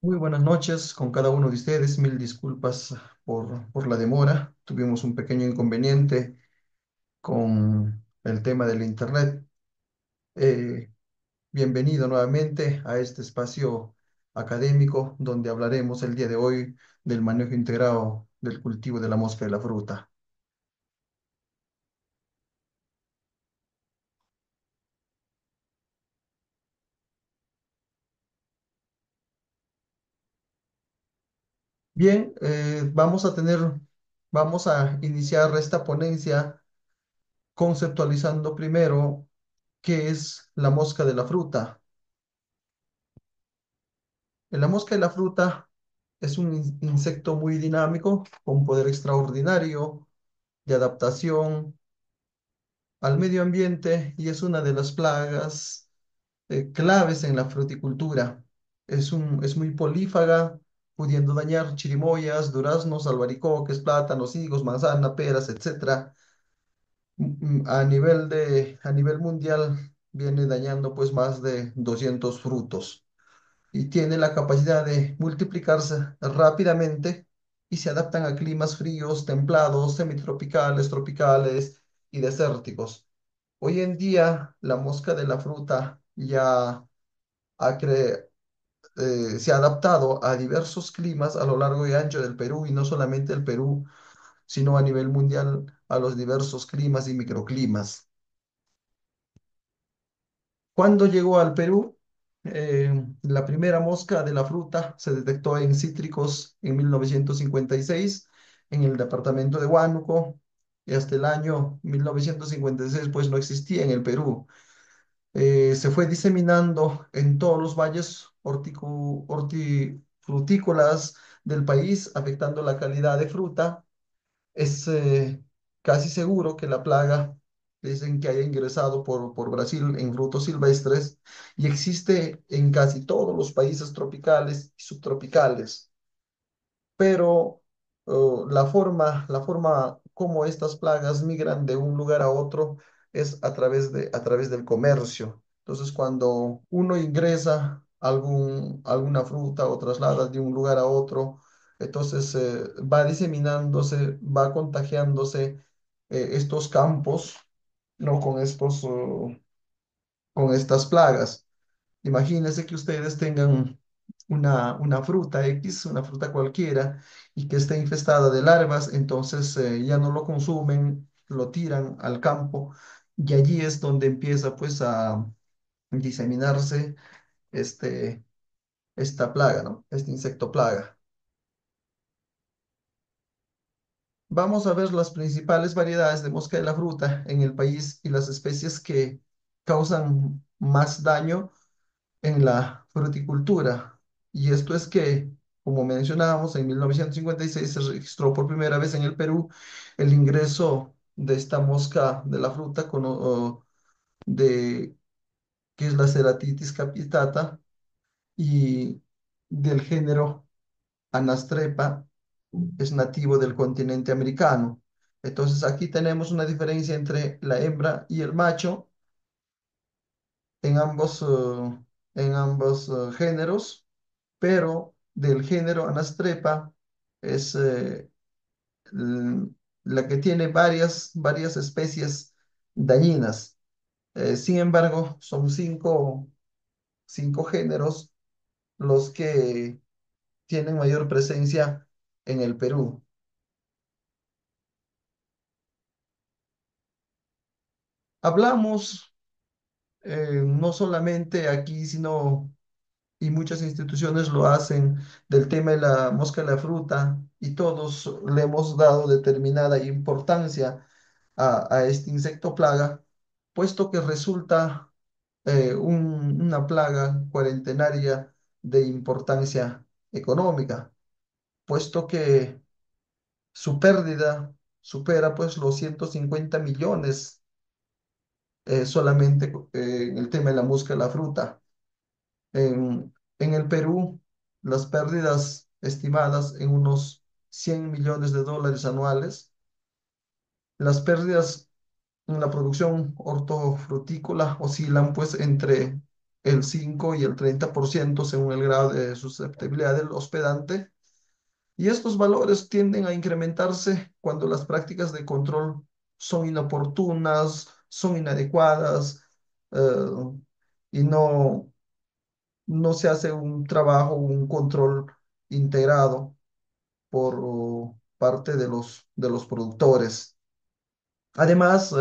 Muy buenas noches con cada uno de ustedes. Mil disculpas por la demora. Tuvimos un pequeño inconveniente con el tema del internet. Eh, Bienvenido nuevamente a este espacio académico donde hablaremos el día de hoy del manejo integrado del cultivo de la mosca de la fruta. Bien, vamos a iniciar esta ponencia conceptualizando primero qué es la mosca de la fruta. La mosca de la fruta es un insecto muy dinámico, con poder extraordinario de adaptación al medio ambiente y es una de las plagas claves en la fruticultura. Es muy polífaga, pudiendo dañar chirimoyas, duraznos, albaricoques, plátanos, higos, manzana, peras, etcétera. A nivel mundial viene dañando pues más de 200 frutos y tiene la capacidad de multiplicarse rápidamente y se adaptan a climas fríos, templados, semitropicales, tropicales y desérticos. Hoy en día, la mosca de la fruta ya ha se ha adaptado a diversos climas a lo largo y ancho del Perú y no solamente el Perú, sino a nivel mundial a los diversos climas y microclimas. Cuando llegó al Perú, la primera mosca de la fruta se detectó en cítricos en 1956 en el departamento de Huánuco y hasta el año 1956 pues no existía en el Perú. Se fue diseminando en todos los valles hortifrutícolas del país, afectando la calidad de fruta. Es casi seguro que la plaga dicen que haya ingresado por Brasil en frutos silvestres y existe en casi todos los países tropicales y subtropicales, pero la forma como estas plagas migran de un lugar a otro es a través del comercio. Entonces, cuando uno ingresa alguna fruta o traslada de un lugar a otro, entonces va diseminándose, va contagiándose estos campos, ¿no? Con estas plagas. Imagínense que ustedes tengan una fruta X, una fruta cualquiera, y que esté infestada de larvas, entonces ya no lo consumen, lo tiran al campo, y allí es donde empieza pues a diseminarse este, esta plaga, ¿no? Este insecto plaga. Vamos a ver las principales variedades de mosca de la fruta en el país y las especies que causan más daño en la fruticultura. Y esto es que, como mencionábamos, en 1956 se registró por primera vez en el Perú el ingreso de esta mosca de la fruta de, que es la Ceratitis capitata y del género Anastrepa, es nativo del continente americano. Entonces aquí tenemos una diferencia entre la hembra y el macho en en ambos géneros, pero del género Anastrepa es l- la que tiene varias especies dañinas. Sin embargo, son cinco géneros los que tienen mayor presencia en el Perú. Hablamos no solamente aquí, sino y muchas instituciones lo hacen del tema de la mosca de la fruta y todos le hemos dado determinada importancia a este insecto plaga, puesto que resulta una plaga cuarentenaria de importancia económica, puesto que su pérdida supera pues los 150 millones solamente en el tema de la mosca de la fruta. En el Perú, las pérdidas estimadas en unos 100 millones de dólares anuales. Las pérdidas en la producción hortofrutícola oscilan pues el 5 y el 30% según el grado de susceptibilidad del hospedante. Y estos valores tienden a incrementarse cuando las prácticas de control son inoportunas, son inadecuadas, eh, y no se hace un trabajo, un control integrado por parte de los productores. Además,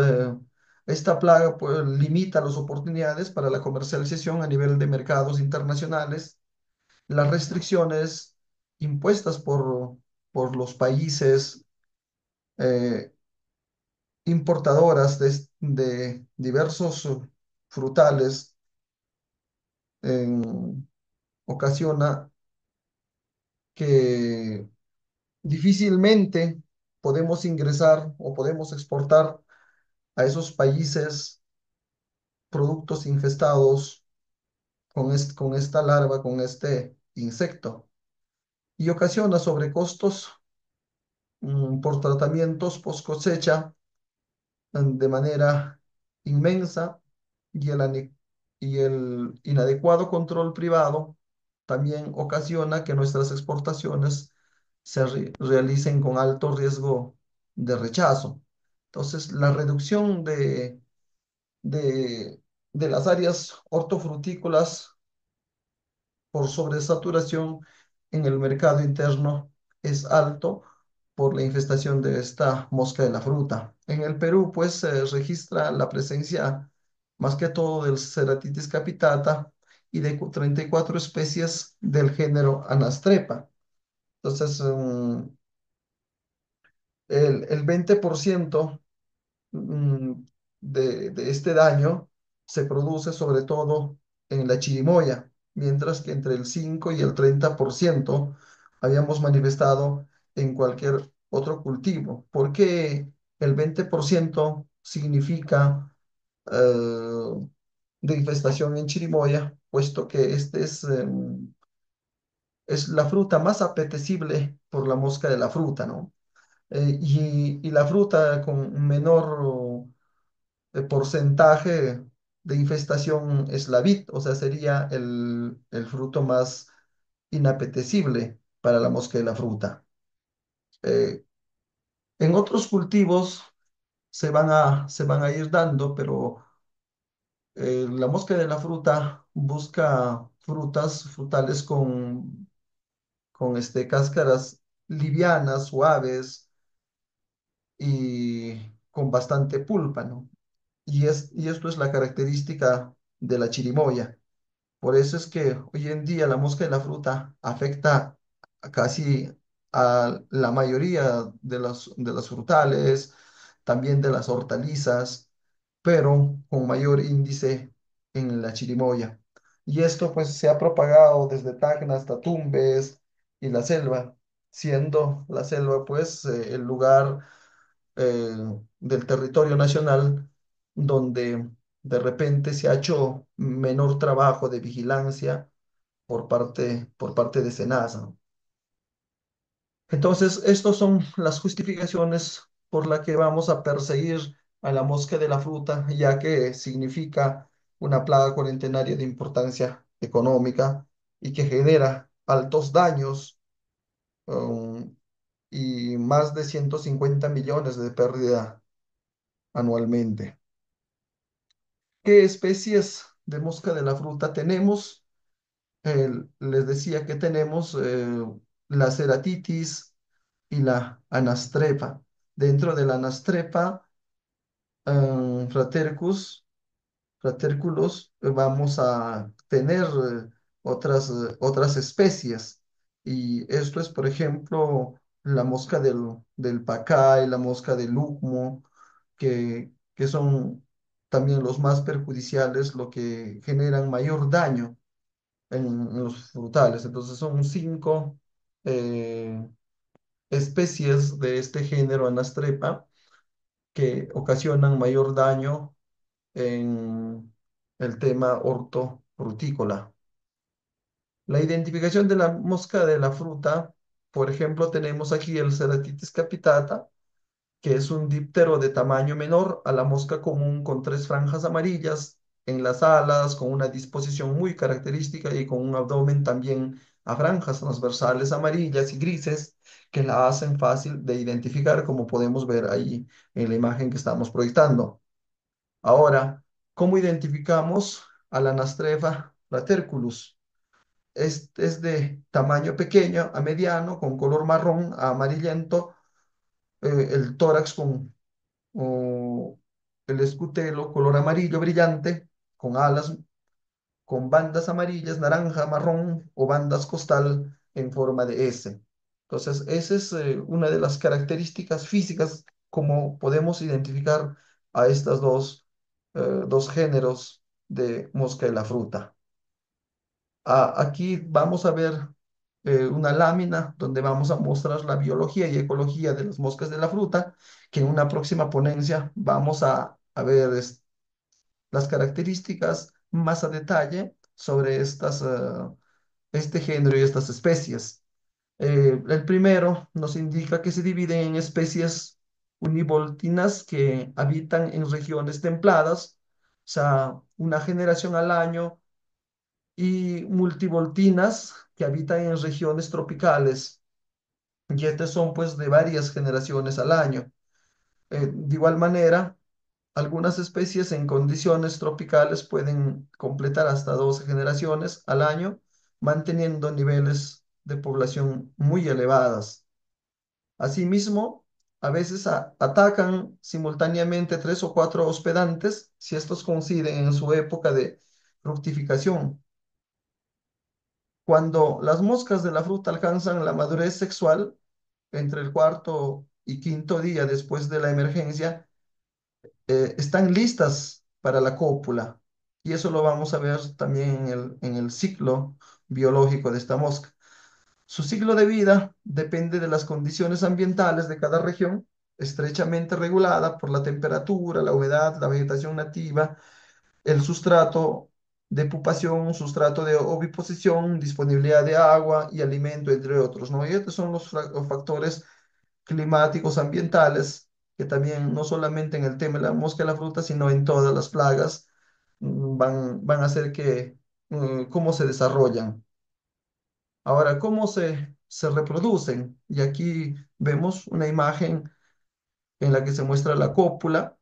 esta plaga pues, limita las oportunidades para la comercialización a nivel de mercados internacionales. Las restricciones impuestas por los países eh, importadoras de diversos frutales en- ocasiona que difícilmente podemos ingresar o podemos exportar a esos países productos infestados con esta larva, con este insecto, y ocasiona sobrecostos por tratamientos post cosecha de manera inmensa, y y el inadecuado control privado también ocasiona que nuestras exportaciones realicen con alto riesgo de rechazo. Entonces, la reducción de, de las áreas hortofrutícolas por sobresaturación en el mercado interno es alto por la infestación de esta mosca de la fruta. En el Perú, pues, se registra la presencia más que todo del Ceratitis capitata y de 34 especies del género Anastrepa. Entonces, el 20% mm, de este daño se produce sobre todo en la chirimoya, mientras que entre el 5 y el 30% habíamos manifestado en cualquier otro cultivo. ¿Por qué el 20% significa de infestación en chirimoya? Puesto que este es la fruta más apetecible por la mosca de la fruta, ¿no? Y la fruta con menor porcentaje de infestación es la vid, o sea, sería el fruto más inapetecible para la mosca de la fruta. Eh, en otros cultivos se van a ir dando, pero la mosca de la fruta busca frutales con cáscaras livianas, suaves y con bastante pulpa, ¿no? Y esto es la característica de la chirimoya. Por eso es que hoy en día la mosca de la fruta afecta a casi a la mayoría de las frutales, también de las hortalizas, pero con mayor índice en la chirimoya. Y esto pues se ha propagado desde Tacna hasta Tumbes y la selva, siendo la selva pues el lugar eh, del territorio nacional donde de repente se ha hecho menor trabajo de vigilancia por parte de SENASA, ¿no? Entonces, estas son las justificaciones por las que vamos a perseguir a la mosca de la fruta, ya que significa una plaga cuarentenaria de importancia económica y que genera altos daños, um, y más de 150 millones de pérdida anualmente. ¿Qué especies de mosca de la fruta tenemos? Les decía que tenemos la ceratitis y la anastrepa. Dentro de la anastrepa, fratercus, fraterculus, vamos a tener otras especies. Y esto es, por ejemplo, la mosca del pacay, la mosca del lucmo, que son también los más perjudiciales, lo que generan mayor daño en los frutales. Entonces son cinco eh, especies de este género Anastrepa que ocasionan mayor daño en el tema hortofrutícola. La identificación de la mosca de la fruta, por ejemplo, tenemos aquí el Ceratitis capitata, que es un díptero de tamaño menor a la mosca común con tres franjas amarillas, en las alas, con una disposición muy característica y con un abdomen también a franjas transversales amarillas y grises que la hacen fácil de identificar, como podemos ver ahí en la imagen que estamos proyectando. Ahora, ¿cómo identificamos a la Anastrefa fraterculus? Es de tamaño pequeño a mediano, con color marrón a amarillento, el tórax o el escutelo color amarillo brillante, con alas con bandas amarillas, naranja, marrón o bandas costal en forma de S. Entonces, esa es una de las características físicas como podemos identificar a estas dos géneros de mosca de la fruta. Aquí vamos a ver una lámina donde vamos a mostrar la biología y ecología de las moscas de la fruta, que en una próxima ponencia vamos a ver las características más a detalle sobre este género y estas especies. El primero nos indica que se dividen en especies univoltinas que habitan en regiones templadas, o sea, una generación al año, y multivoltinas que habitan en regiones tropicales, y estas son pues de varias generaciones al año. De igual manera, algunas especies en condiciones tropicales pueden completar hasta 12 generaciones al año, manteniendo niveles de población muy elevadas. Asimismo, a veces atacan simultáneamente tres o cuatro hospedantes si estos coinciden en su época de fructificación. Cuando las moscas de la fruta alcanzan la madurez sexual, entre el cuarto y quinto día después de la emergencia, están listas para la cópula. Y eso lo vamos a ver también en el ciclo biológico de esta mosca. Su ciclo de vida depende de las condiciones ambientales de cada región, estrechamente regulada por la temperatura, la humedad, la vegetación nativa, el sustrato de pupación, sustrato de oviposición, disponibilidad de agua y alimento, entre otros, ¿no? Y estos son los factores climáticos, ambientales, que también no solamente en el tema de la mosca de la fruta, sino en todas las plagas, van a hacer que, cómo se desarrollan. Ahora, ¿cómo se reproducen? Y aquí vemos una imagen en la que se muestra la cópula.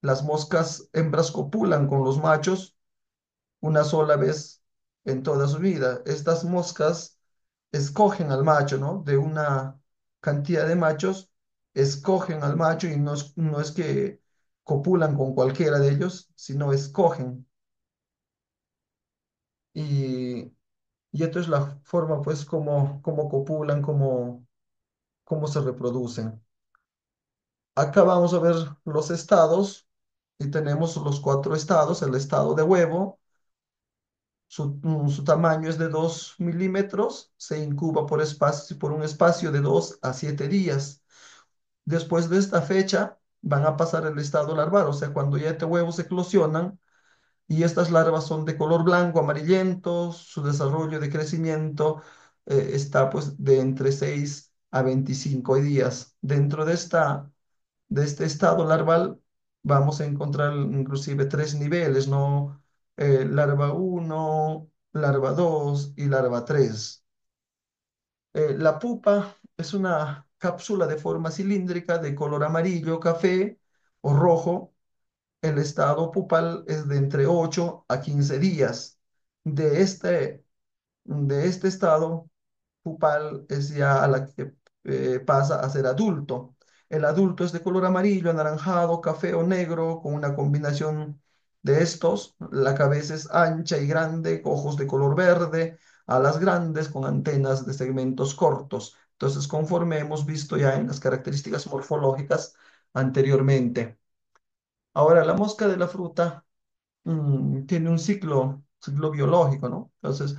Las moscas hembras copulan con los machos una sola vez en toda su vida. Estas moscas escogen al macho, ¿no? De una cantidad de machos, escogen al macho y no es que copulan con cualquiera de ellos, sino escogen. Y, y esto es la forma, pues, como copulan, cómo se reproducen. Acá vamos a ver los estados y tenemos los cuatro estados. El estado de huevo, su tamaño es de 2 milímetros, se incuba por un espacio de 2 a 7 días. Después de esta fecha van a pasar el estado larval, o sea, cuando ya estos huevos eclosionan y estas larvas son de color blanco, amarillento, su desarrollo de crecimiento está pues de entre 6 a 25 días. Dentro de este estado larval vamos a encontrar inclusive tres niveles, ¿no? Larva uno, larva 2 y larva 3. La pupa es una cápsula de forma cilíndrica de color amarillo, café o rojo. El estado pupal es de entre 8 a 15 días. De este, de este estado pupal es ya a la que pasa a ser adulto. El adulto es de color amarillo, anaranjado, café o negro, con una combinación de estos. La cabeza es ancha y grande, ojos de color verde, alas grandes con antenas de segmentos cortos. Entonces, conforme hemos visto ya en las características morfológicas anteriormente. Ahora, la mosca de la fruta tiene un ciclo biológico, ¿no? Entonces,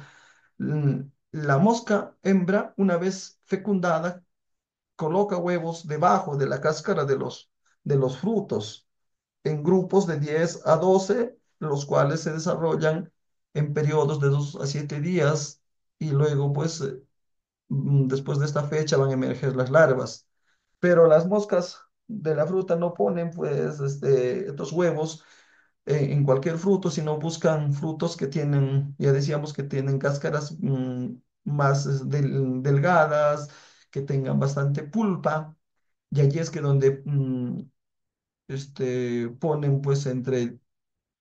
mm, la mosca hembra, una vez fecundada, coloca huevos debajo de la cáscara de los frutos en grupos de 10 a 12, los cuales se desarrollan en periodos de 2 a 7 días y luego, pues, después de esta fecha van a emerger las larvas. Pero las moscas de la fruta no ponen, pues, estos huevos en cualquier fruto, sino buscan frutos que tienen, ya decíamos que tienen cáscaras más delgadas, que tengan bastante pulpa. Y allí es que donde ponen pues entre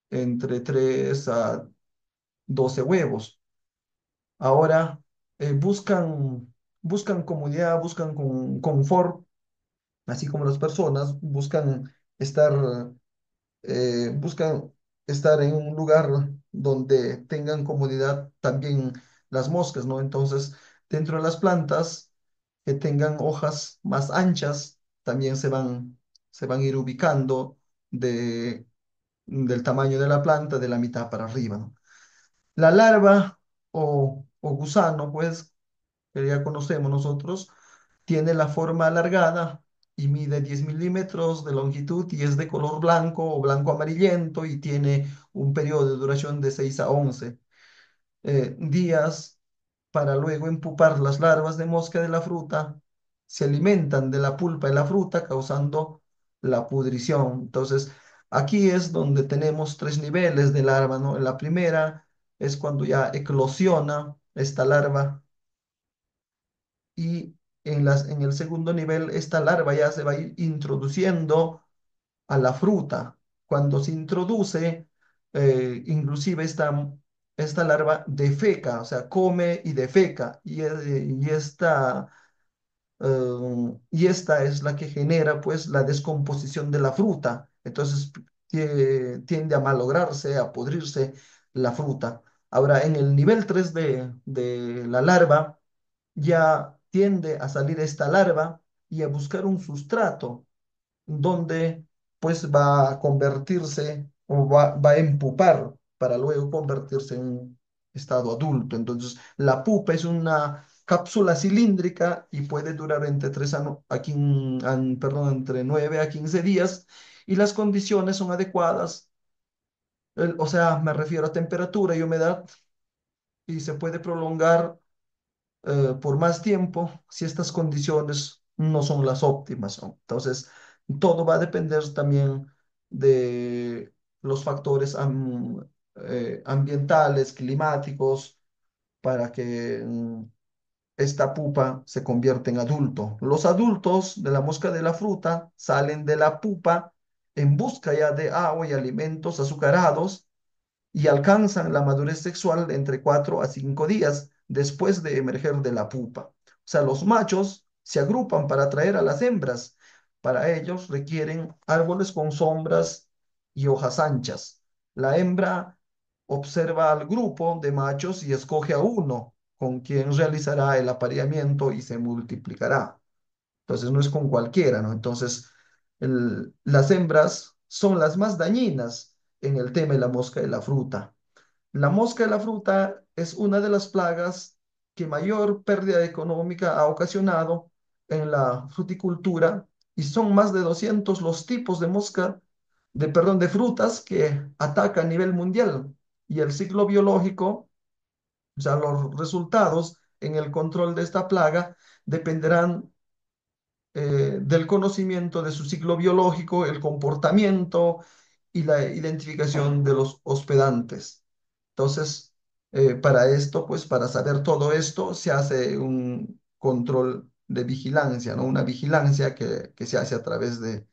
3 a 12 huevos. Ahora buscan comodidad, buscan confort, así como las personas buscan estar en un lugar donde tengan comodidad también las moscas, ¿no? Entonces, dentro de las plantas que tengan hojas más anchas, también se van a ir ubicando del tamaño de la planta, de la mitad para arriba, ¿no? La larva o gusano, pues, que ya conocemos nosotros, tiene la forma alargada y mide 10 milímetros de longitud y es de color blanco o blanco amarillento y tiene un periodo de duración de 6 a 11 días para luego empupar las larvas de mosca de la fruta. Se alimentan de la pulpa de la fruta causando la pudrición. Entonces, aquí es donde tenemos 3 niveles de larva, ¿no? La primera es cuando ya eclosiona esta larva y en el segundo nivel esta larva ya se va a ir introduciendo a la fruta. Cuando se introduce, inclusive esta larva defeca, o sea, come y defeca, y esta es la que genera pues la descomposición de la fruta. Entonces tiende a malograrse, a pudrirse la fruta. Ahora, en el nivel 3 de la larva, ya tiende a salir esta larva y a buscar un sustrato donde pues va a convertirse o va a empupar para luego convertirse en un estado adulto. Entonces, la pupa es una cápsula cilíndrica y puede durar entre 3 perdón, entre 9 a 15 días y las condiciones son adecuadas. O sea, me refiero a temperatura y humedad y se puede prolongar por más tiempo si estas condiciones no son las óptimas, ¿no? Entonces, todo va a depender también de los factores ambientales, climáticos, para que esta pupa se convierta en adulto. Los adultos de la mosca de la fruta salen de la pupa en busca ya de agua y alimentos azucarados y alcanzan la madurez sexual entre 4 a 5 días después de emerger de la pupa. O sea, los machos se agrupan para atraer a las hembras. Para ellos requieren árboles con sombras y hojas anchas. La hembra observa al grupo de machos y escoge a uno con quien realizará el apareamiento y se multiplicará. Entonces no es con cualquiera, ¿no? Entonces las hembras son las más dañinas en el tema de la mosca de la fruta. La mosca de la fruta es una de las plagas que mayor pérdida económica ha ocasionado en la fruticultura y son más de 200 los tipos de de frutas que ataca a nivel mundial. Y el ciclo biológico, o sea, los resultados en el control de esta plaga dependerán del conocimiento de su ciclo biológico, el comportamiento y la identificación de los hospedantes. Entonces, para esto, pues para saber todo esto, se hace un control de vigilancia, ¿no? Una vigilancia que se hace a través de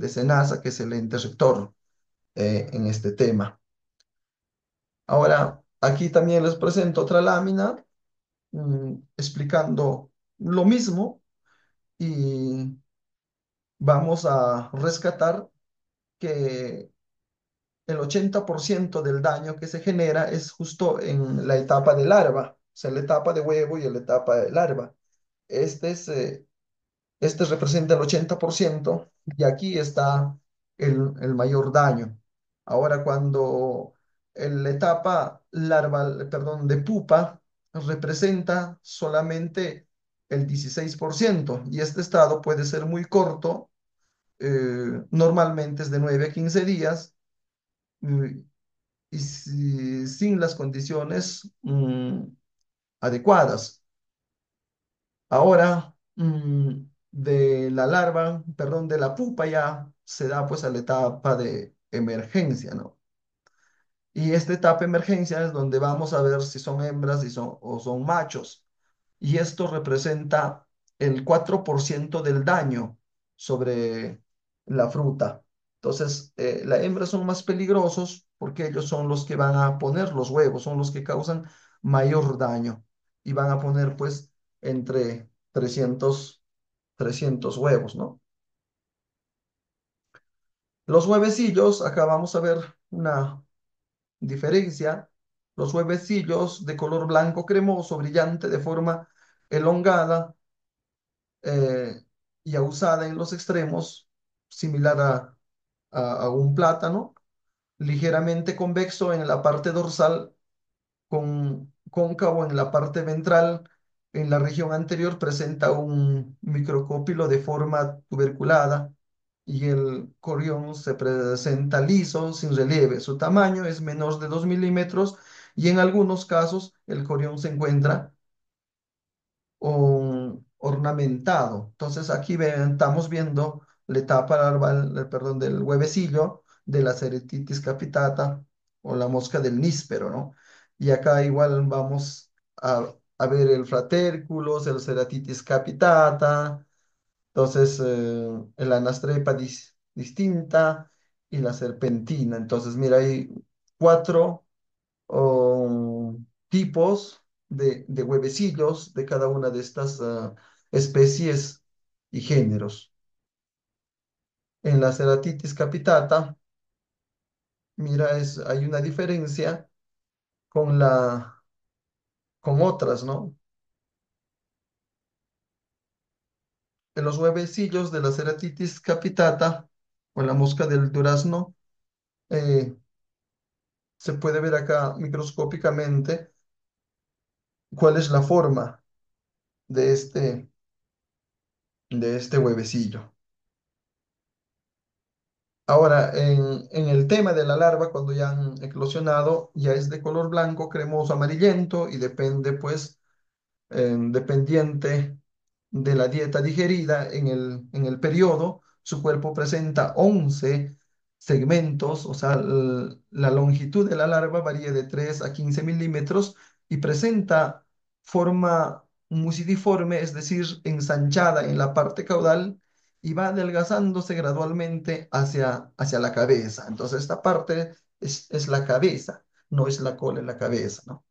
SENASA, que es el ente rector en este tema. Ahora, aquí también les presento otra lámina explicando lo mismo y vamos a rescatar que el 80% del daño que se genera es justo en la etapa de larva, o sea, la etapa de huevo y la etapa de larva. Este es, eh, este representa el 80% y aquí está el mayor daño. Ahora, cuando la etapa larval, perdón, de pupa representa solamente el 16% y este estado puede ser muy corto, normalmente es de 9 a 15 días, mm, y sin las condiciones adecuadas. Ahora, de la larva, perdón, de la pupa ya se da pues a la etapa de emergencia, ¿no? Y esta etapa emergencia es donde vamos a ver si son hembras o son machos. Y esto representa el 4% del daño sobre la fruta. Entonces, las hembras son más peligrosos porque ellos son los que van a poner los huevos, son los que causan mayor daño y van a poner pues entre 300 huevos, ¿no? Los huevecillos, acá vamos a ver una diferencia. Los huevecillos de color blanco cremoso, brillante, de forma elongada, eh, y ahusada en los extremos, similar a un plátano, ligeramente convexo en la parte dorsal, con cóncavo en la parte ventral. En la región anterior presenta un microcópilo de forma tuberculada y el corión se presenta liso, sin relieve. Su tamaño es menor de 2 milímetros y en algunos casos el corión se encuentra ornamentado. Entonces aquí estamos viendo la etapa larval, perdón, del huevecillo de la Ceratitis capitata o la mosca del níspero, ¿no? Y acá igual vamos a ver el fratérculos, el Ceratitis capitata, entonces el anastrepa distinta y la serpentina. Entonces mira, hay cuatro o tipos de huevecillos de cada una de estas especies y géneros. En la Ceratitis capitata, mira, hay una diferencia con con otras, ¿no? En los huevecillos de la Ceratitis capitata, o la mosca del durazno, eh, se puede ver acá microscópicamente cuál es la forma de de este huevecillo. Ahora, en el tema de la larva, cuando ya han eclosionado, ya es de color blanco, cremoso, amarillento y depende, pues, dependiente de la dieta digerida en el periodo, su cuerpo presenta 11 segmentos, o sea, la longitud de la larva varía de 3 a 15 milímetros y presenta forma mucidiforme, es decir, ensanchada en la parte caudal y va adelgazándose gradualmente hacia la cabeza. Entonces, esta parte es la cabeza, no es la cola, es la cabeza, ¿no?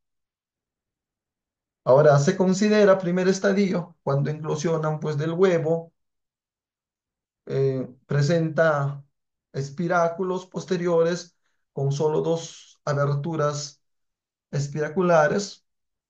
Ahora se considera primer estadio cuando eclosionan pues del huevo, presenta espiráculos posteriores con solo dos aberturas espiraculares,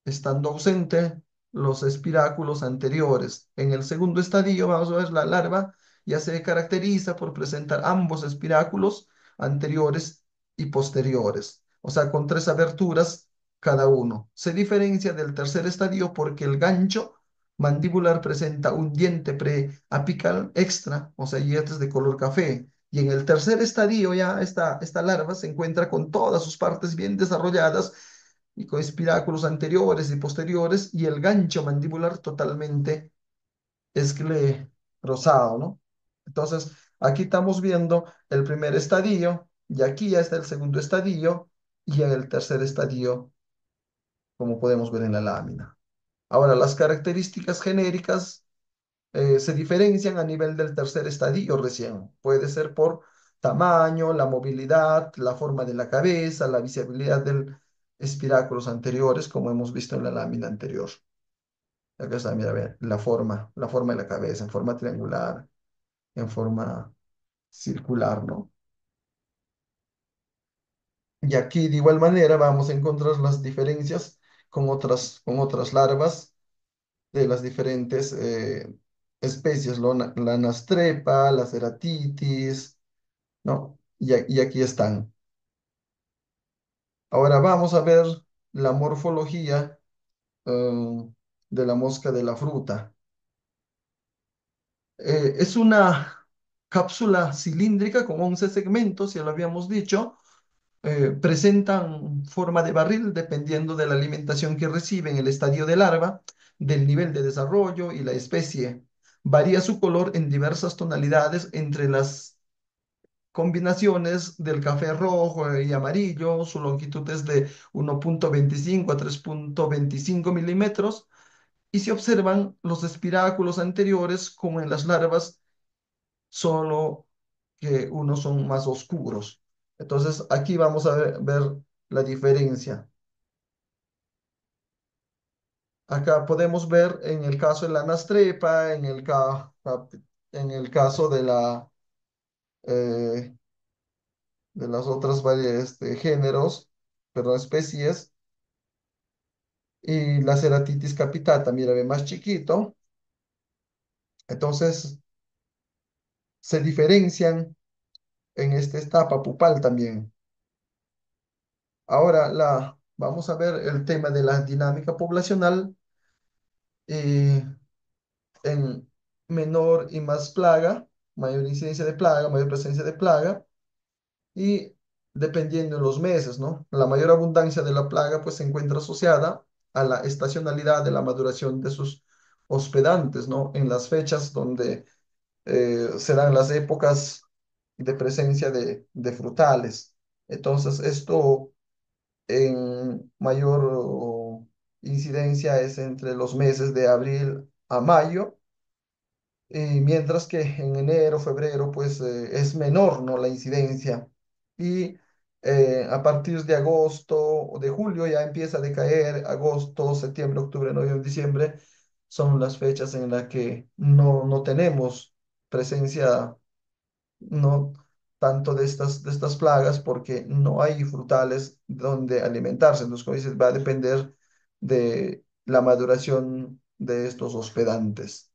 estando ausente los espiráculos anteriores. En el segundo estadio, vamos a ver, la larva ya se caracteriza por presentar ambos espiráculos anteriores y posteriores, o sea, con tres aberturas cada uno. Se diferencia del tercer estadio porque el gancho mandibular presenta un diente preapical extra, o sea, dientes de color café. Y en el tercer estadio ya esta larva se encuentra con todas sus partes bien desarrolladas y con espiráculos anteriores y posteriores y el gancho mandibular totalmente esclerosado, ¿no? Entonces, aquí estamos viendo el primer estadio y aquí ya está el segundo estadio y el tercer estadio, como podemos ver en la lámina. Ahora, las características genéricas se diferencian a nivel del tercer estadio recién. Puede ser por tamaño, la movilidad, la forma de la cabeza, la visibilidad del espiráculos anteriores, como hemos visto en la lámina anterior. Acá está, mira, ve, la forma de la cabeza, en forma triangular, en forma circular, ¿no? Y aquí de igual manera vamos a encontrar las diferencias con otras larvas de las diferentes especies, la anastrepa, la ceratitis, ¿no? Y aquí están. Ahora vamos a ver la morfología de la mosca de la fruta. Es una cápsula cilíndrica con 11 segmentos, ya lo habíamos dicho. Presentan forma de barril dependiendo de la alimentación que reciben, el estadio de larva, del nivel de desarrollo y la especie. Varía su color en diversas tonalidades entre las combinaciones del café rojo y amarillo. Su longitud es de 1,25 a 3,25 milímetros y se observan los espiráculos anteriores como en las larvas, solo que unos son más oscuros. Entonces aquí vamos a ver la diferencia. Acá podemos ver en el caso de la anastrepa, en el caso eh, de las otras variedades de géneros, perdón, especies, y la ceratitis capitata, mira, ve más chiquito. Entonces se diferencian en esta etapa pupal también. Ahora vamos a ver el tema de la dinámica poblacional en menor y más plaga, mayor incidencia de plaga, mayor presencia de plaga, y dependiendo de los meses, ¿no? La mayor abundancia de la plaga pues se encuentra asociada a la estacionalidad de la maduración de sus hospedantes, ¿no? En las fechas donde serán las épocas de presencia de frutales. Entonces, esto en mayor incidencia es entre los meses de abril a mayo, y mientras que en enero, febrero, pues es menor, ¿no? La incidencia. Y a partir de agosto o de julio ya empieza a decaer. Agosto, septiembre, octubre, noviembre, diciembre son las fechas en las que no tenemos presencia, no tanto de estas plagas, porque no hay frutales donde alimentarse. Entonces, como dices, va a depender de la maduración de estos hospedantes.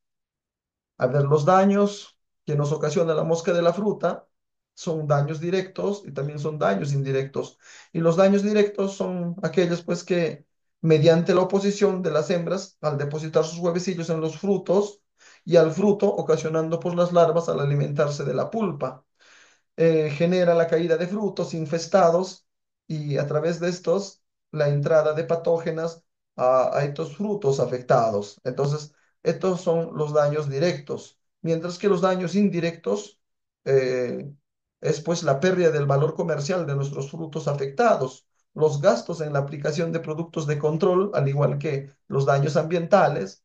A ver, los daños que nos ocasiona la mosca de la fruta son daños directos y también son daños indirectos. Y los daños directos son aquellos pues que mediante la oposición de las hembras al depositar sus huevecillos en los frutos y al fruto, ocasionando pues las larvas al alimentarse de la pulpa, genera la caída de frutos infestados y a través de estos la entrada de patógenas a estos frutos afectados. Entonces, estos son los daños directos, mientras que los daños indirectos eh, es pues la pérdida del valor comercial de nuestros frutos afectados, los gastos en la aplicación de productos de control, al igual que los daños ambientales,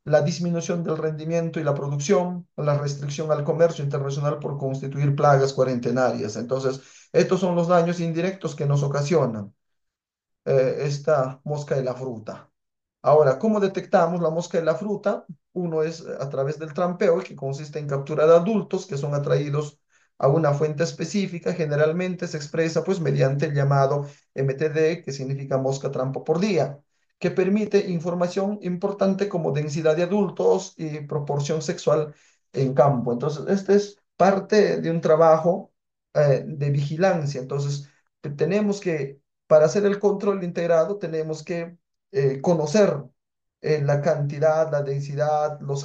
la disminución del rendimiento y la producción, la restricción al comercio internacional por constituir plagas cuarentenarias. Entonces, estos son los daños indirectos que nos ocasionan esta mosca de la fruta. Ahora, ¿cómo detectamos la mosca de la fruta? Uno es a través del trampeo, que consiste en capturar adultos que son atraídos a una fuente específica. Generalmente se expresa pues mediante el llamado MTD, que significa mosca trampa por día, que permite información importante como densidad de adultos y proporción sexual en campo. Entonces, este es parte de un trabajo de vigilancia. Entonces, tenemos que, para hacer el control integrado, tenemos que conocer la cantidad, la densidad, los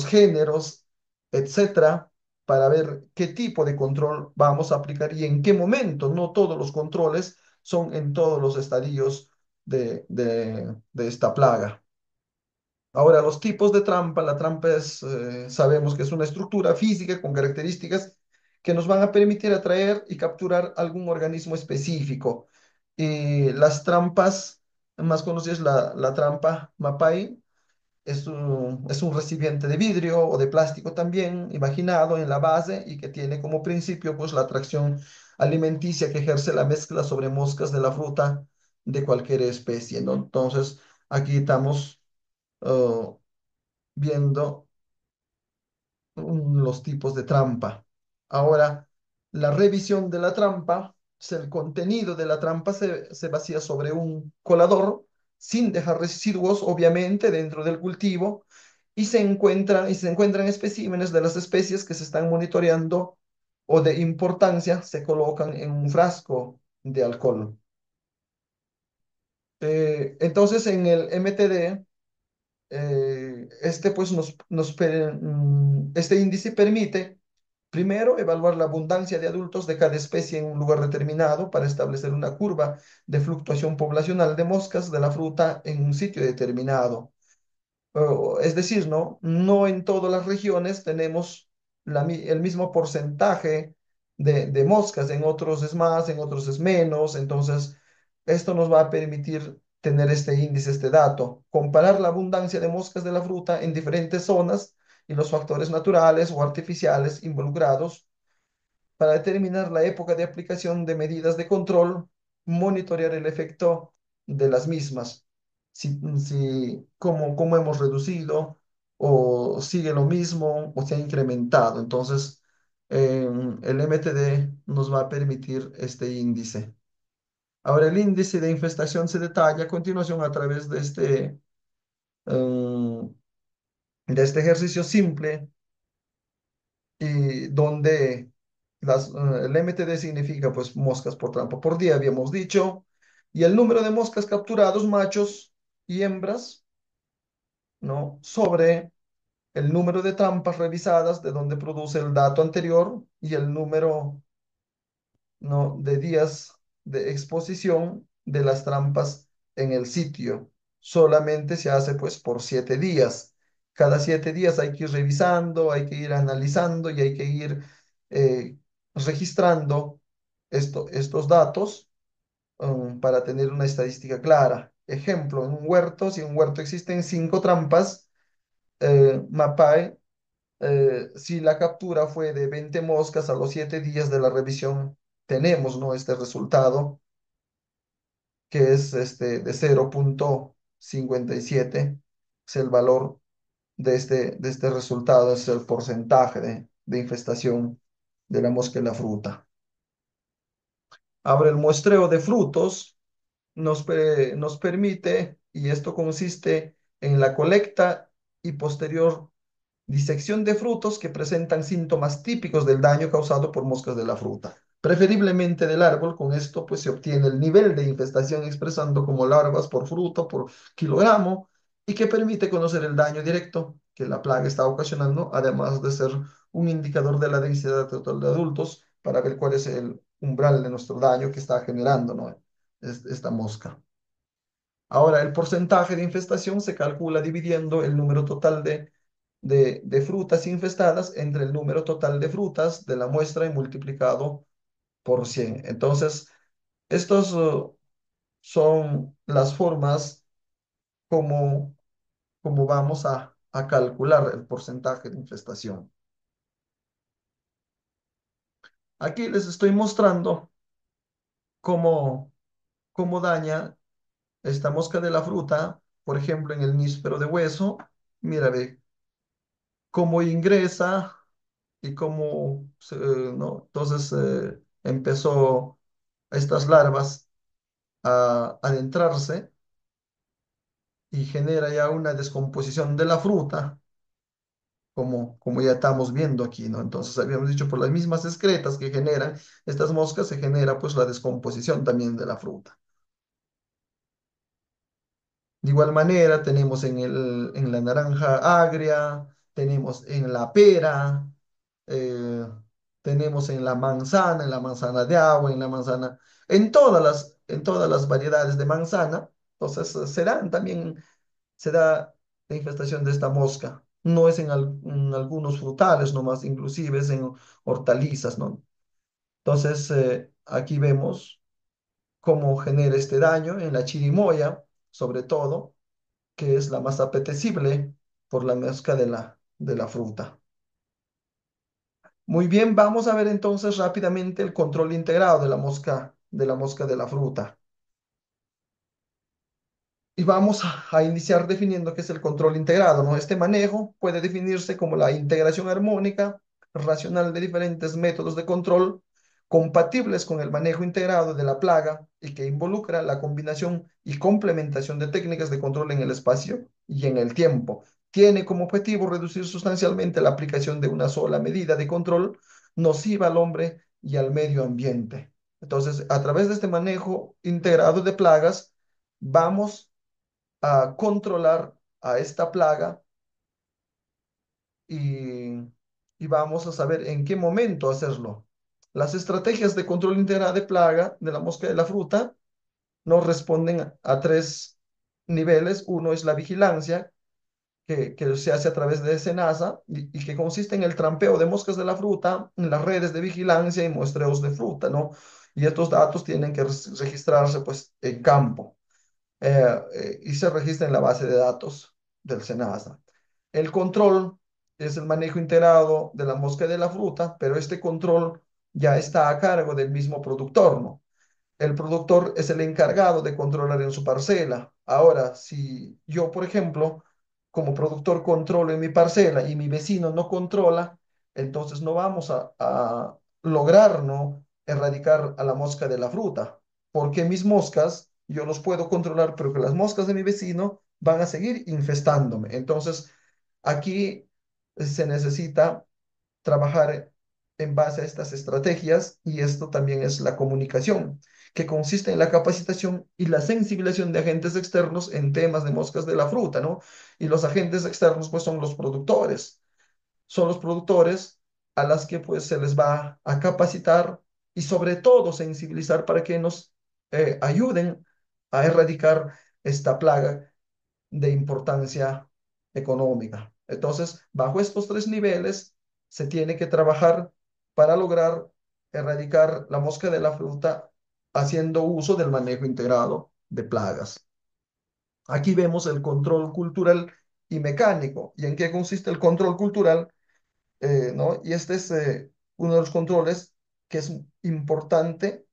géneros, etcétera, para ver qué tipo de control vamos a aplicar y en qué momento. No todos los controles son en todos los estadios de esta plaga. Ahora, los tipos de trampa. La trampa es, sabemos que es una estructura física con características que nos van a permitir atraer y capturar algún organismo específico. Y las trampas más conocidas, la trampa Mapai, es un recipiente de vidrio o de plástico también, imaginado en la base y que tiene como principio pues la atracción alimenticia que ejerce la mezcla sobre moscas de la fruta de cualquier especie, ¿no? Entonces, aquí estamos oh, viendo los tipos de trampa. Ahora, la revisión de la trampa, es el contenido de la trampa se vacía sobre un colador sin dejar residuos, obviamente, dentro del cultivo y se encuentran especímenes de las especies que se están monitoreando o de importancia, se colocan en un frasco de alcohol. Entonces, en el MTD, este, pues, este índice permite, primero, evaluar la abundancia de adultos de cada especie en un lugar determinado para establecer una curva de fluctuación poblacional de moscas de la fruta en un sitio determinado. Es decir, ¿no? No en todas las regiones tenemos el mismo porcentaje de moscas, en otros es más, en otros es menos, entonces esto nos va a permitir tener este índice, este dato, comparar la abundancia de moscas de la fruta en diferentes zonas y los factores naturales o artificiales involucrados para determinar la época de aplicación de medidas de control, monitorear el efecto de las mismas, cómo hemos reducido o sigue lo mismo o se ha incrementado. Entonces, el MTD nos va a permitir este índice. Ahora, el índice de infestación se detalla a continuación a través em, de este ejercicio simple y donde el MTD significa pues moscas por trampa por día, habíamos dicho, y el número de moscas capturados, machos y hembras, ¿no? Sobre el número de trampas revisadas, de donde produce el dato anterior, y el número, ¿no?, de días de exposición de las trampas en el sitio. Solamente se hace pues por 7 días. Cada 7 días hay que ir revisando, hay que ir analizando y hay que ir eh, registrando estos datos para tener una estadística clara. Ejemplo, en un huerto, si en un huerto existen 5 trampas, MAPAE, si la captura fue de 20 moscas a los 7 días de la revisión, tenemos, ¿no?, este resultado que es de 0,57, es el valor de este resultado, es el porcentaje de infestación de la mosca en la fruta. Ahora, el muestreo de frutos nos permite, y esto consiste en la colecta y posterior disección de frutos que presentan síntomas típicos del daño causado por moscas de la fruta, preferiblemente del árbol. Con esto pues se obtiene el nivel de infestación expresando como larvas por fruto por kilogramo y que permite conocer el daño directo que la plaga está ocasionando, además de ser un indicador de la densidad total de adultos para ver cuál es el umbral de nuestro daño que está generando, ¿no?, esta mosca. Ahora, el porcentaje de infestación se calcula dividiendo el número total de frutas infestadas entre el número total de frutas de la muestra y multiplicado por 100. Entonces, estos son las formas como, como vamos a calcular el porcentaje de infestación. Aquí les estoy mostrando cómo, cómo daña esta mosca de la fruta, por ejemplo, en el níspero de hueso. Mira, ve cómo ingresa y cómo, ¿no? Entonces empezó estas larvas a adentrarse y genera ya una descomposición de la fruta, como ya estamos viendo aquí, ¿no? Entonces habíamos dicho, por las mismas excretas que generan estas moscas, se genera pues la descomposición también de la fruta. De igual manera, tenemos en la naranja agria, tenemos en la pera, eh, tenemos en la manzana de agua, en todas las variedades de manzana. Entonces, se da la infestación de esta mosca. No es en algunos frutales nomás, inclusive es en hortalizas, ¿no? Entonces, aquí vemos cómo genera este daño en la chirimoya, sobre todo, que es la más apetecible por la mezcla de la fruta. Muy bien, vamos a ver entonces rápidamente el control integrado de la mosca de la fruta. Y vamos a iniciar definiendo qué es el control integrado, ¿no? Este manejo puede definirse como la integración armónica, racional de diferentes métodos de control compatibles con el manejo integrado de la plaga y que involucra la combinación y complementación de técnicas de control en el espacio y en el tiempo. Tiene como objetivo reducir sustancialmente la aplicación de una sola medida de control nociva al hombre y al medio ambiente. Entonces, a través de este manejo integrado de plagas, vamos a controlar a esta plaga y, y vamos a saber en qué momento hacerlo. Las estrategias de control integral de plaga de la mosca de la fruta nos responden a 3 niveles. Uno es la vigilancia, que se hace a través de SENASA y que consiste en el trampeo de moscas de la fruta en las redes de vigilancia y muestreos de fruta, ¿no? Y estos datos tienen que registrarse pues en campo y se registra en la base de datos del SENASA. El control es el manejo integrado de la mosca de la fruta, pero este control ya está a cargo del mismo productor, ¿no? El productor es el encargado de controlar en su parcela. Ahora, si yo, por ejemplo, como productor controlo en mi parcela y mi vecino no controla, entonces no vamos a lograr, ¿no? Erradicar a la mosca de la fruta, porque mis moscas yo los puedo controlar, pero que las moscas de mi vecino van a seguir infestándome. Entonces, aquí se necesita trabajar en base a estas estrategias y esto también es la comunicación, que consiste en la capacitación y la sensibilización de agentes externos en temas de moscas de la fruta, ¿no? Y los agentes externos pues son los productores a las que pues se les va a capacitar y sobre todo sensibilizar para que nos ayuden a erradicar esta plaga de importancia económica. Entonces, bajo estos tres niveles se tiene que trabajar para lograr erradicar la mosca de la fruta haciendo uso del manejo integrado de plagas. Aquí vemos el control cultural y mecánico. ¿Y en qué consiste el control cultural? ¿No? Y este es uno de los controles que es importante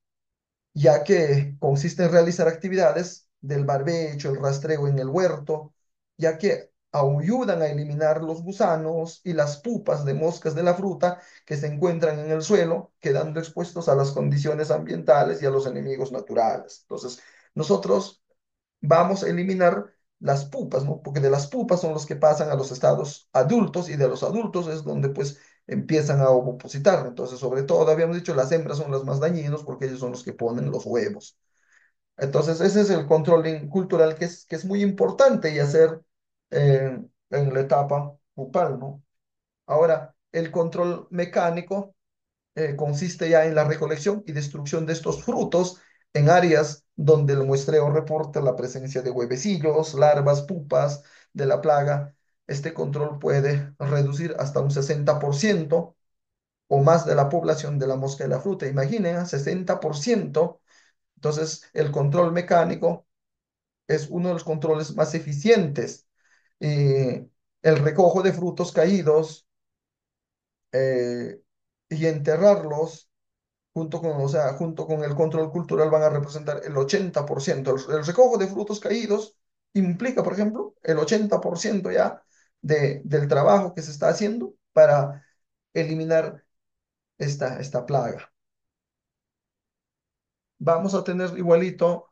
ya que consiste en realizar actividades del barbecho, el rastreo en el huerto, ya que ayudan a eliminar los gusanos y las pupas de moscas de la fruta que se encuentran en el suelo, quedando expuestos a las condiciones ambientales y a los enemigos naturales. Entonces, nosotros vamos a eliminar las pupas, ¿no? Porque de las pupas son los que pasan a los estados adultos y de los adultos es donde pues empiezan a ovopositar. Entonces, sobre todo, habíamos dicho, las hembras son las más dañinos porque ellos son los que ponen los huevos. Entonces, ese es el control cultural que es muy importante y hacer en la etapa pupal, ¿no? Ahora, el control mecánico consiste ya en la recolección y destrucción de estos frutos en áreas donde el muestreo reporta la presencia de huevecillos, larvas, pupas de la plaga. Este control puede reducir hasta un 60% o más de la población de la mosca de la fruta. Imaginen, 60%. Entonces, el control mecánico es uno de los controles más eficientes. Eh, el recojo de frutos caídos eh, y enterrarlos junto con el control cultural van a representar el 80%. El recojo de frutos caídos implica, por ejemplo, el 80% ya del trabajo que se está haciendo para eliminar esta plaga. Vamos a tener igualito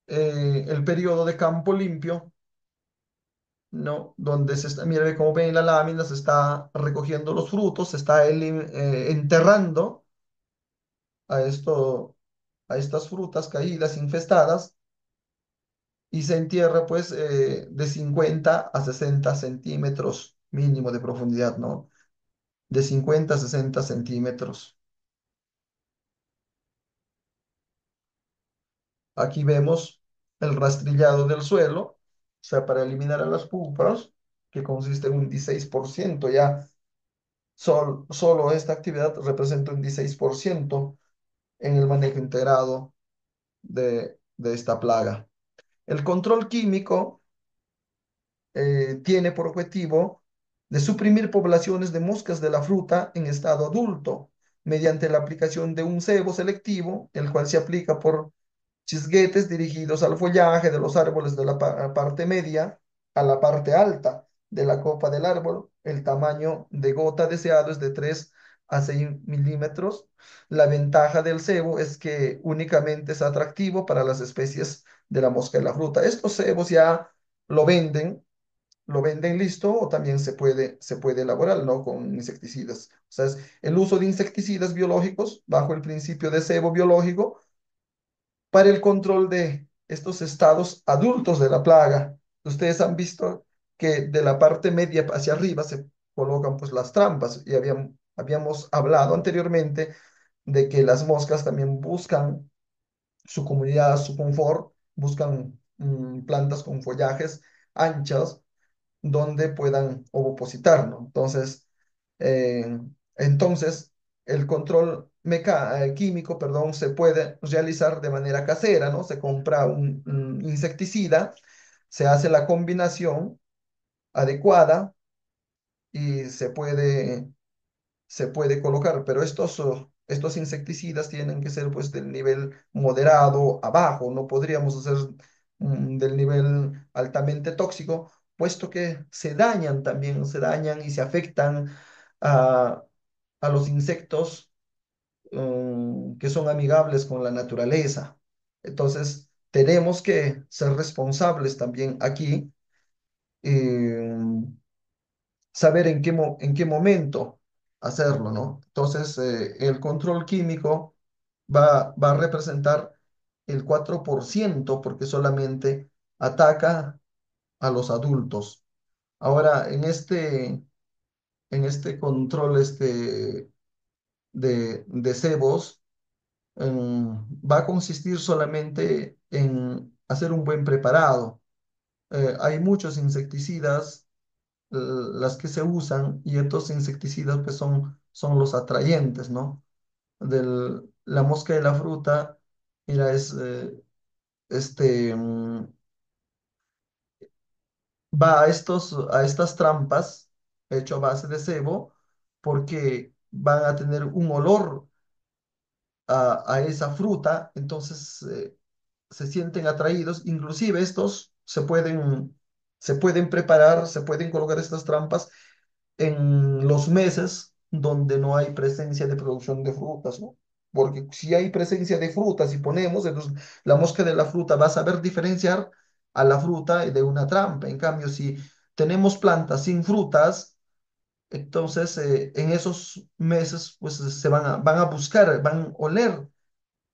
el periodo de campo limpio, ¿no? Donde se está, mire, como ven en la lámina, se está recogiendo los frutos, se está enterrando a a estas frutas caídas, infestadas, y se entierra pues de 50 a 60 centímetros mínimo de profundidad, ¿no? De 50 a 60 centímetros. Aquí vemos el rastrillado del suelo, o sea, para eliminar a las pupas, que consiste en un 16%, ya solo esta actividad representa un 16% en el manejo integrado de esta plaga. El control químico tiene por objetivo de suprimir poblaciones de moscas de la fruta en estado adulto mediante la aplicación de un cebo selectivo, el cual se aplica por chisguetes dirigidos al follaje de los árboles de la parte media a la parte alta de la copa del árbol. El tamaño de gota deseado es de 3 a 6 milímetros. La ventaja del cebo es que únicamente es atractivo para las especies de la mosca de la fruta. Estos cebos ya lo venden lo venden listo o también se puede elaborar, ¿no? Con insecticidas. O sea, es el uso de insecticidas biológicos bajo el principio de cebo biológico para el control de estos estados adultos de la plaga. Ustedes han visto que de la parte media hacia arriba se colocan pues las trampas y habíamos hablado anteriormente de que las moscas también buscan su comunidad, su confort, buscan plantas con follajes anchas donde puedan ovopositar, ¿no? Eh, entonces, el control químico, perdón, se puede realizar de manera casera, ¿no? Se compra un insecticida, se hace la combinación adecuada y se puede colocar, pero estos insecticidas tienen que ser pues del nivel moderado abajo, no podríamos hacer del nivel altamente tóxico, puesto que se dañan también, se dañan y se afectan a, a los insectos que son amigables con la naturaleza. Entonces, tenemos que ser responsables también aquí. eh, Saber en qué momento hacerlo, ¿no? Entonces, el control químico va a representar el 4% porque solamente ataca a los adultos. Ahora, en este control de cebos, va a consistir solamente en hacer un buen preparado. Hay muchos insecticidas las que se usan y estos insecticidas pues son los atrayentes, ¿no? La mosca de la fruta, mira, va a estas trampas hecho a base de cebo porque van a tener un olor a esa fruta, entonces se sienten atraídos, inclusive estos se pueden preparar, se pueden colocar estas trampas en los meses donde no hay presencia de producción de frutas, ¿no? Porque si hay presencia de frutas y ponemos, entonces la mosca de la fruta va a saber diferenciar a la fruta de una trampa. En cambio, si tenemos plantas sin frutas, entonces en esos meses pues van a buscar, van a oler,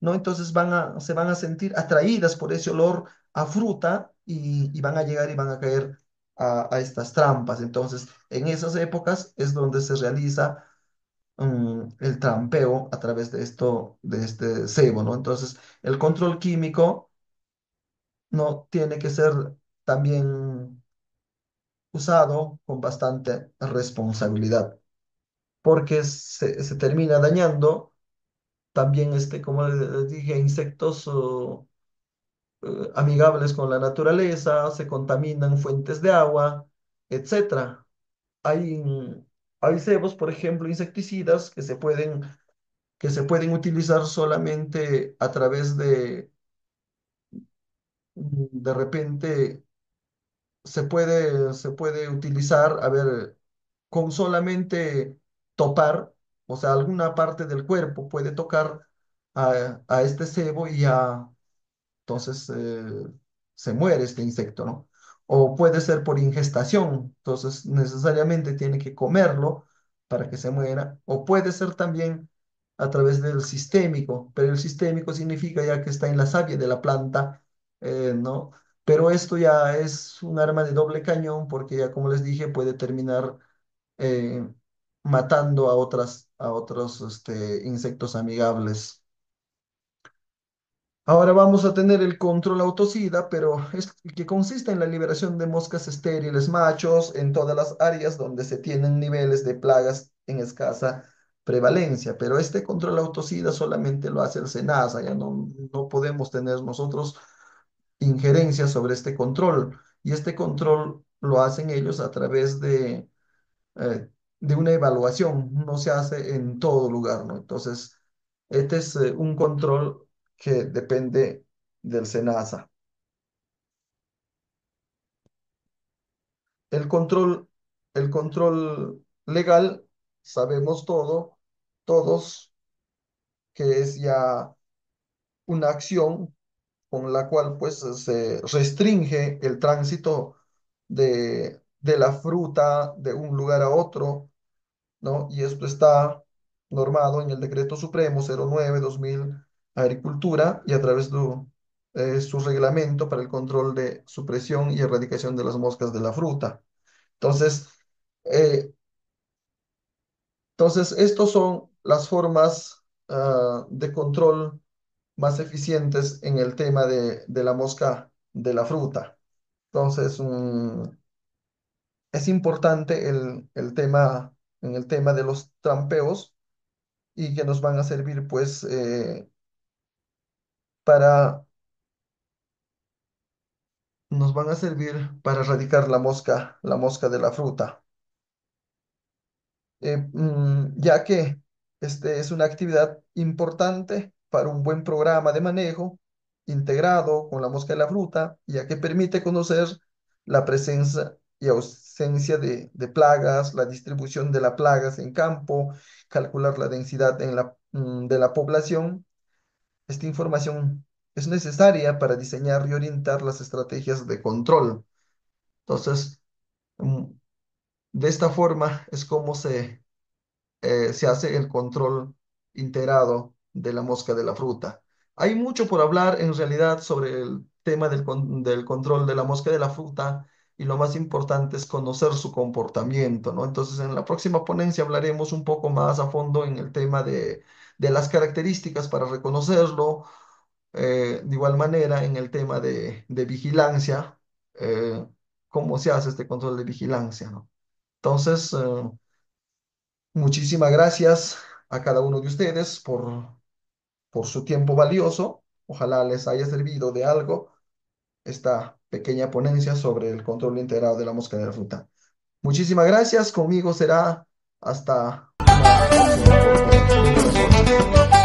¿no? Entonces se van a sentir atraídas por ese olor a fruta y van a llegar y van a caer a estas trampas. Entonces, en esas épocas es donde se realiza el trampeo a través de de este cebo, ¿no? Entonces, el control químico no tiene que ser también usado con bastante responsabilidad, porque se termina dañando también, como les dije, insectos amigables con la naturaleza, se contaminan fuentes de agua, etcétera. Hay, hay cebos, por ejemplo, insecticidas que se pueden utilizar solamente a través de repente, se puede utilizar, a ver, con solamente topar, o sea, alguna parte del cuerpo puede tocar a este cebo y ya entonces se muere este insecto, ¿no? O puede ser por ingestación, entonces necesariamente tiene que comerlo para que se muera, o puede ser también a través del sistémico, pero el sistémico significa ya que está en la savia de la planta, ¿no? Pero esto ya es un arma de doble cañón porque ya como les dije puede terminar eh, matando a otros insectos amigables. Ahora vamos a tener el control autosida, pero es que consiste en la liberación de moscas estériles machos en todas las áreas donde se tienen niveles de plagas en escasa prevalencia. Pero este control autosida solamente lo hace el SENASA, ya no podemos tener nosotros injerencia sobre este control. Y este control lo hacen ellos a través eh, de una evaluación, no se hace en todo lugar, ¿no? Entonces, este es un control que depende del SENASA. El control, el control legal, sabemos todos que es ya una acción con la cual pues se restringe el tránsito de la fruta de un lugar a otro, ¿no? Y esto está normado en el Decreto Supremo 09/2000 Agricultura y a través de su reglamento para el control de supresión y erradicación de las moscas de la fruta. Entonces, eh, estos son las formas de control más eficientes en el tema de la mosca de la fruta. Entonces, es importante el tema, en el tema de los trampeos y que nos van a servir pues para, nos van a servir para erradicar la mosca de la fruta. Ya que este es una actividad importante para un buen programa de manejo integrado con la mosca de la fruta, ya que permite conocer la presencia y ausencia de plagas, la distribución de las plagas en campo, calcular la densidad de la población. Esta información es necesaria para diseñar y orientar las estrategias de control. Entonces, mm, de esta forma es como se hace el control integrado de la mosca de la fruta. Hay mucho por hablar en realidad sobre el tema del control de la mosca de la fruta y lo más importante es conocer su comportamiento, ¿no? Entonces, en la próxima ponencia hablaremos un poco más a fondo en el tema de las características para reconocerlo, de igual manera en el tema de vigilancia, eh, cómo se hace este control de vigilancia, ¿no? Entonces, muchísimas gracias a cada uno de ustedes por su tiempo valioso. Ojalá les haya servido de algo esta pequeña ponencia sobre el control integrado de la mosca de la fruta. Muchísimas gracias. Conmigo será hasta una próxima oportunidad. Muy buenas noches.